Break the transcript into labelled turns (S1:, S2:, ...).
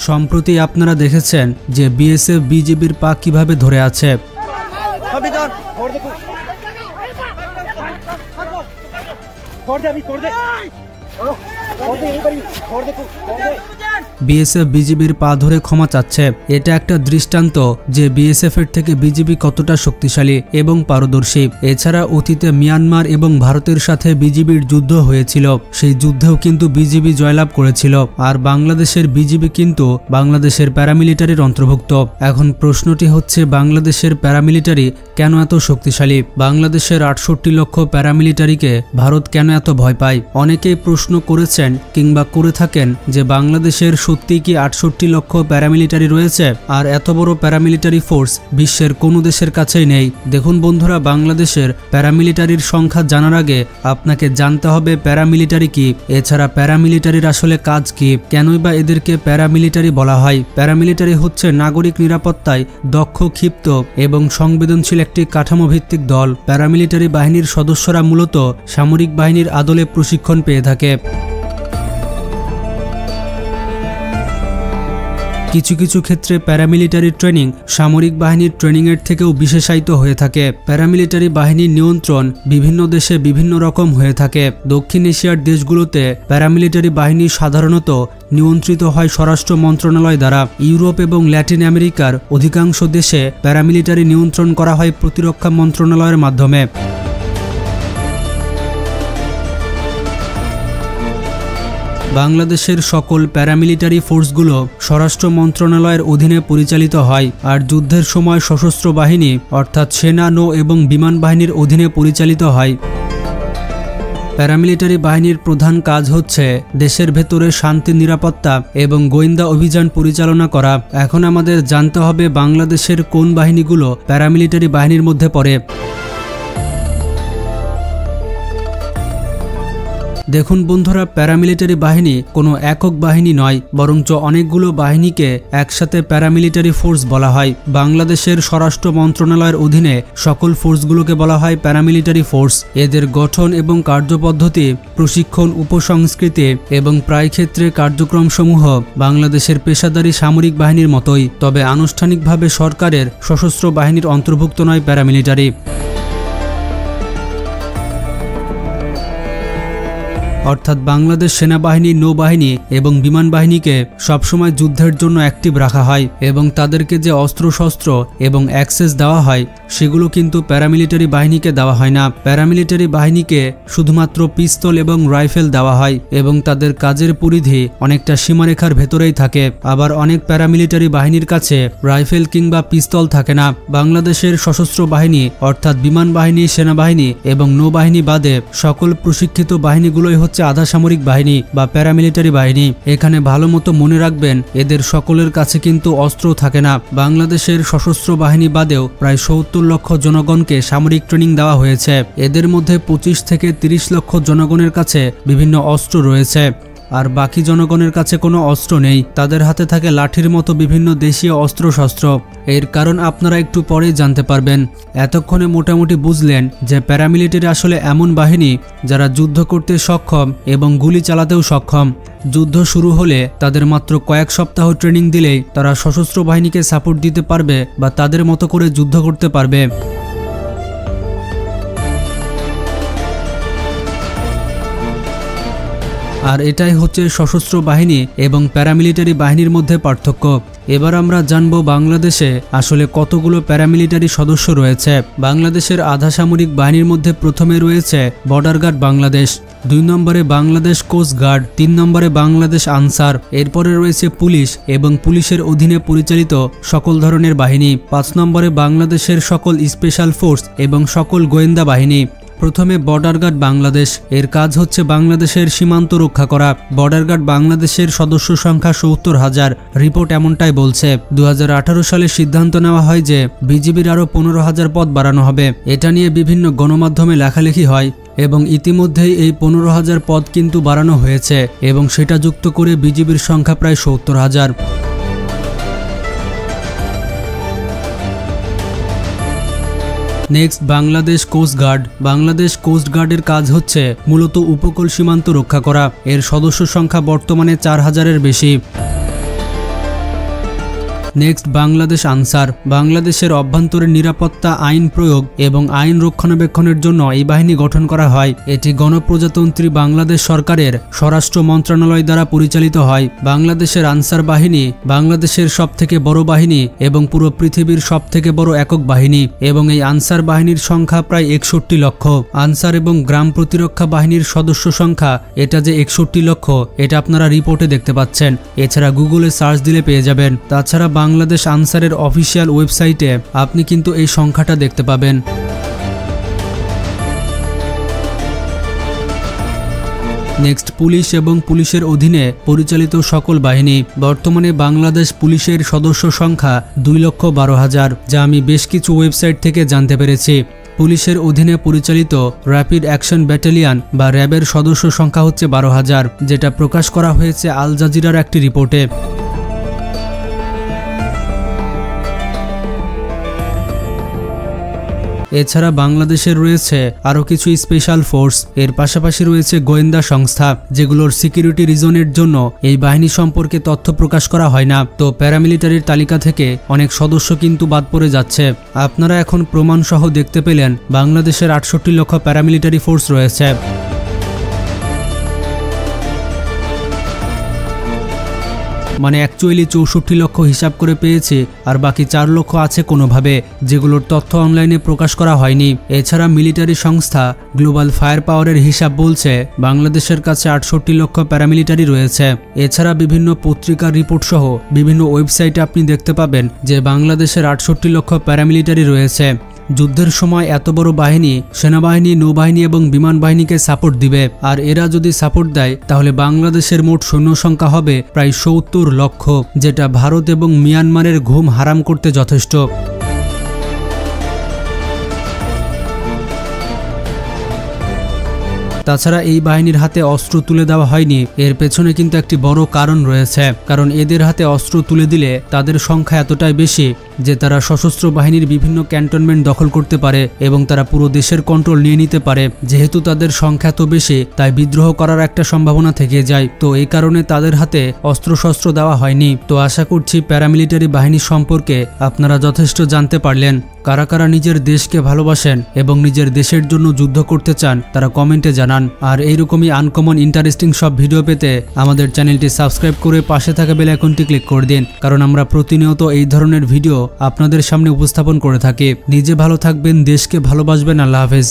S1: সম্প্রতি আপনারা দেখেছেন যে বিএসএফ বিজিবির পা কিভাবে ধরে আছে। বিএসএফ বিজিবির পা ধরে ক্ষমা চাচ্ছে। এটা একটা দৃষ্টান্ত যে বিএসএফ এর থেকে বিজিবি কতটা শক্তিশালী এবং পারদর্শী। এছাড়া অতীতে মিয়ানমার এবং ভারতের সাথে বিজিবির যুদ্ধ হয়েছিল, সেই যুদ্ধেও কিন্তু বিজিবি জয়লাভ করেছিল। আর বাংলাদেশের বিজিবি কিন্তু বাংলাদেশের প্যারামিলিটারির অন্তর্ভুক্ত। এখন প্রশ্নটি হচ্ছে, বাংলাদেশের প্যারামিলিটারি কেন এত শক্তিশালী? বাংলাদেশের 68 লক্ষ প্যারামিলিটারিকে ভারত কেন এত ভয় পায়? অনেকেই প্রশ্ন করেছেন কিংবা করে থাকেন যে বাংলাদেশের সত্যি কি 68 লক্ষ প্যারামিলিটারি রয়েছে? আর এত বড় প্যারামিলিটারি ফোর্স বিশ্বের কোনো দেশের কাছেই নেই। দেখুন বন্ধুরা, বাংলাদেশের প্যারামিলিটারির সংখ্যা জানার আগে আপনাকে জানতে হবে প্যারামিলিটারি কি, এছাড়া প্যারামিলিটারির আসলে কাজ কি, কেনই বা এদেরকে প্যারামিলিটারি বলা হয়। প্যারামিলিটারি হচ্ছে নাগরিক নিরাপত্তায় দক্ষ, ক্ষিপ্ত এবং সংবেদনশীল একটি কাঠামো ভিত্তিক দল। প্যারামিলিটারি বাহিনীর সদস্যরা মূলত সামরিক বাহিনীর আদলে প্রশিক্ষণ পেয়ে থাকে। কিছু কিছু ক্ষেত্রে প্যারামিলিটারি ট্রেনিং সামরিক বাহিনীর ট্রেনিংয়ের থেকেও বিশেষায়িত হয়ে থাকে। প্যারামিলিটারি বাহিনীর নিয়ন্ত্রণ বিভিন্ন দেশে বিভিন্ন রকম হয়ে থাকে। দক্ষিণ এশিয়ার দেশগুলোতে প্যারামিলিটারি বাহিনী সাধারণত নিয়ন্ত্রিত হয় স্বরাষ্ট্র মন্ত্রণালয় দ্বারা। ইউরোপ এবং ল্যাটিন আমেরিকার অধিকাংশ দেশে প্যারামিলিটারি নিয়ন্ত্রণ করা হয় প্রতিরক্ষা মন্ত্রণালয়ের মাধ্যমে। বাংলাদেশের সকল প্যারামিলিটারি ফোর্সগুলো স্বরাষ্ট্র মন্ত্রণালয়ের অধীনে পরিচালিত হয়, আর যুদ্ধের সময় সশস্ত্র বাহিনী অর্থাৎ সেনা, নৌ এবং বিমান বাহিনীর অধীনে পরিচালিত হয়। প্যারামিলিটারি বাহিনীর প্রধান কাজ হচ্ছে দেশের ভেতরে শান্তি, নিরাপত্তা এবং গোয়েন্দা অভিযান পরিচালনা করা। এখন আমাদের জানতে হবে বাংলাদেশের কোন বাহিনীগুলো প্যারামিলিটারি বাহিনীর মধ্যে পড়ে। দেখুন বন্ধুরা, প্যারামিলিটারি বাহিনী কোনো একক বাহিনী নয়, বরঞ্চ অনেকগুলো বাহিনীকে একসাথে প্যারামিলিটারি ফোর্স বলা হয়। বাংলাদেশের স্বরাষ্ট্র মন্ত্রণালয়ের অধীনে সকল ফোর্সগুলোকে বলা হয় প্যারামিলিটারি ফোর্স। এদের গঠন এবং কার্যপদ্ধতি, প্রশিক্ষণ, উপসংস্কৃতি এবং প্রায় ক্ষেত্রে কার্যক্রমসমূহ বাংলাদেশের পেশাদারী সামরিক বাহিনীর মতোই, তবে আনুষ্ঠানিকভাবে সরকারের সশস্ত্র বাহিনীর অন্তর্ভুক্ত নয় প্যারামিলিটারি। অর্থাৎ বাংলাদেশ সেনাবাহিনী, নৌবাহিনী এবং বিমান বাহিনীকে সবসময় যুদ্ধের জন্য অ্যাক্টিভ রাখা হয় এবং তাদেরকে যে অস্ত্রশস্ত্র এবং অ্যাক্সেস দেওয়া হয় সেগুলো কিন্তু প্যারামিলিটারি বাহিনীকে দেওয়া হয় না। প্যারামিলিটারি বাহিনীকে শুধুমাত্র পিস্তল এবং রাইফেল দেওয়া হয় এবং তাদের কাজের পরিধি অনেকটা সীমারেখার ভেতরেই থাকে। আবার অনেক প্যারামিলিটারি বাহিনীর কাছে রাইফেল কিংবা পিস্তল থাকে না। বাংলাদেশের সশস্ত্র বাহিনী অর্থাৎ বিমান বাহিনী, সেনাবাহিনী এবং নৌবাহিনী বাদে সকল প্রশিক্ষিত বাহিনীগুলোই হচ্ছে আধা সামরিক বাহিনী বা প্যারামিলিটারি বাহিনী। এখানে ভালো মতো মনে রাখবেন, এদের সকলের কাছে কিন্তু অস্ত্র থাকে না। বাংলাদেশের সশস্ত্র বাহিনী বাদেও প্রায় 70 লক্ষ জনগণকে সামরিক ট্রেনিং দেওয়া হয়েছে। এদের মধ্যে 25 থেকে 30 লক্ষ জনগণের কাছে বিভিন্ন অস্ত্র রয়েছে, আর বাকি জনগণের কাছে কোনো অস্ত্র নেই। তাদের হাতে থাকে লাঠির মতো বিভিন্ন দেশীয় অস্ত্রশস্ত্র। এর কারণ আপনারা একটু পরেই জানতে পারবেন। এতক্ষণে মোটামুটি বুঝলেন যে প্যারামিলিটারি আসলে এমন বাহিনী যারা যুদ্ধ করতে সক্ষম এবং গুলি চালাতেও সক্ষম। যুদ্ধ শুরু হলে তাদের মাত্র কয়েক সপ্তাহ ট্রেনিং দিলেই তারা সশস্ত্র বাহিনীকে সাপোর্ট দিতে পারবে বা তাদের মতো করে যুদ্ধ করতে পারবে। আর এটাই হচ্ছে সশস্ত্র বাহিনী এবং প্যারামিলিটারি বাহিনীর মধ্যে পার্থক্য। এবার আমরা জানব বাংলাদেশে আসলে কতগুলো প্যারামিলিটারি সদস্য রয়েছে। বাংলাদেশের আধা সামরিক বাহিনীর মধ্যে প্রথমে রয়েছে বর্ডার গার্ড বাংলাদেশ, 2 নম্বরে বাংলাদেশ কোস্ট গার্ড, 3 নম্বরে বাংলাদেশ আনসার, এরপরে রয়েছে পুলিশ এবং পুলিশের অধীনে পরিচালিত সকল ধরনের বাহিনী, 5 নম্বরে বাংলাদেশের সকল স্পেশাল ফোর্স এবং সকল গোয়েন্দা বাহিনী। প্রথমে বর্ডার গার্ড বাংলাদেশ, এর কাজ হচ্ছে বাংলাদেশের সীমান্ত রক্ষা করা। বর্ডার গার্ড বাংলাদেশের সদস্য সংখ্যা 70,000, রিপোর্ট এমনটাই বলছে। 2018 সালে সিদ্ধান্ত নেওয়া হয় যে বিজিবির আরও 15,000 পদ বাড়ানো হবে। এটা নিয়ে বিভিন্ন গণমাধ্যমে লেখালেখি হয় এবং ইতিমধ্যেই এই 15,000 পদ কিন্তু বাড়ানো হয়েছে এবং সেটা যুক্ত করে বিজিবির সংখ্যা প্রায় 70,000। Next Bangladesh coast guard. Bangladesh coast গার্ডের কাজ হচ্ছে মূলত উপকূল সীমান্ত রক্ষা করা। এর সদস্য সংখ্যা বর্তমানে 4,000-এর বেশি। নেক্সট বাংলাদেশ আনসার। বাংলাদেশের অভ্যন্তরীণ নিরাপত্তা আইন প্রয়োগ এবং আইন রক্ষণাবেক্ষণের জন্য এই বাহিনী গঠন করা হয়। এটি গণপ্রজাতন্ত্রী বাংলাদেশ সরকারের স্বরাষ্ট্র মন্ত্রণালয় দ্বারা পরিচালিত হয়। বাংলাদেশের আনসার বাহিনী বাংলাদেশের সবথেকে বড় বাহিনী এবং পুরো পৃথিবীর সবথেকে বড় একক বাহিনী, এবং এই আনসার বাহিনীর সংখ্যা প্রায় 61 লক্ষ। আনসার এবং গ্রাম প্রতিরক্ষা বাহিনীর সদস্য সংখ্যা এটা যে 61 লক্ষ এটা আপনারা রিপোর্টে দেখতে পাচ্ছেন। এছাড়া গুগলে সার্চ দিলে পেয়ে যাবেন। তাছাড়া বাংলাদেশ আনসারের অফিসিয়াল ওয়েবসাইটে আপনি কিন্তু এই সংখ্যাটা দেখতে পাবেন। নেক্সট পুলিশ এবং পুলিশের অধীনে পরিচালিত সকল বাহিনী। বর্তমানে বাংলাদেশ পুলিশের সদস্য সংখ্যা 2,12,000, যা আমি বেশ কিছু ওয়েবসাইট থেকে জানতে পেরেছি। পুলিশের অধীনে পরিচালিত র্যাপিড অ্যাকশন ব্যাটালিয়ন বা র্যাবের সদস্য সংখ্যা হচ্ছে 12,000, যেটা প্রকাশ করা হয়েছে আল জাজিরার একটি রিপোর্টে। এছাড়া বাংলাদেশের রয়েছে আরও কিছু স্পেশাল ফোর্স। এর পাশাপাশি রয়েছে গোয়েন্দা সংস্থা, যেগুলোর সিকিউরিটি রিজনের জন্য এই বাহিনী সম্পর্কে তথ্য প্রকাশ করা হয় না। তো প্যারামিলিটারির তালিকা থেকে অনেক সদস্য কিন্তু বাদ পড়ে যাচ্ছে। আপনারা এখন প্রমাণসহ দেখতে পেলেন বাংলাদেশের 68 লক্ষ প্যারামিলিটারি ফোর্স রয়েছে। মানে অ্যাকচুয়ালি 64 লক্ষ হিসাব করে পেয়েছে, আর বাকি 4 লক্ষ আছে কোনোভাবে, যেগুলোর তথ্য অনলাইনে প্রকাশ করা হয়নি। এছাড়া মিলিটারি সংস্থা গ্লোবাল ফায়ার পাওয়ারের হিসাব বলছে বাংলাদেশের কাছে 68 লক্ষ প্যারামিলিটারি রয়েছে। এছাড়া বিভিন্ন পত্রিকার রিপোর্ট সহ বিভিন্ন ওয়েবসাইটে আপনি দেখতে পাবেন যে বাংলাদেশের 68 লক্ষ প্যারামিলিটারি রয়েছে। যুদ্ধের সময় এত বড় বাহিনী সেনাবাহিনী, নৌবাহিনী এবং বিমান বাহিনীকে সাপোর্ট দিবে, আর এরা যদি সাপোর্ট দেয় তাহলে বাংলাদেশের মোট সৈন্য সংখ্যা হবে প্রায় 70 লক্ষ, যেটা ভারত এবং মিয়ানমারের ঘুম হারাম করতে যথেষ্ট। তাছাড়া এই বাহিনীর হাতে অস্ত্র তুলে দেওয়া হয়নি, এর পেছনে কিন্তু একটি বড় কারণ রয়েছে। কারণ এদের হাতে অস্ত্র তুলে দিলে তাদের সংখ্যা এতটাই বেশি যে তারা সশস্ত্র বাহিনীর বিভিন্ন ক্যান্টনমেন্ট দখল করতে পারে এবং তারা পুরো দেশের কন্ট্রোল নিয়ে নিতে পারে। যেহেতু তাদের সংখ্যা এত বেশি, তাই বিদ্রোহ করার একটা সম্ভাবনা থেকে যায়। তো এই কারণে তাদের হাতে অস্ত্রশস্ত্র দেওয়া হয়নি। তো আশা করছি প্যারামিলিটারি বাহিনী সম্পর্কে আপনারা যথেষ্ট জানতে পারলেন। কারা কারা নিজের দেশকে ভালোবাসেন এবং নিজের দেশের জন্য যুদ্ধ করতে চান তারা কমেন্টে জানান। আর এইরকমই আনকমন ইন্টারেস্টিং সব ভিডিও পেতে আমাদের চ্যানেলটি সাবস্ক্রাইব করে পাশে থাকা বেল আইকনটি ক্লিক করে দিন, কারণ আমরা প্রতিনিয়ত এই ধরনের ভিডিও আপনাদের সামনে উপস্থাপন করে থাকি। নিজে ভালো থাকবেন, দেশকে ভালোবাসবেন। আল্লাহ হাফেজ।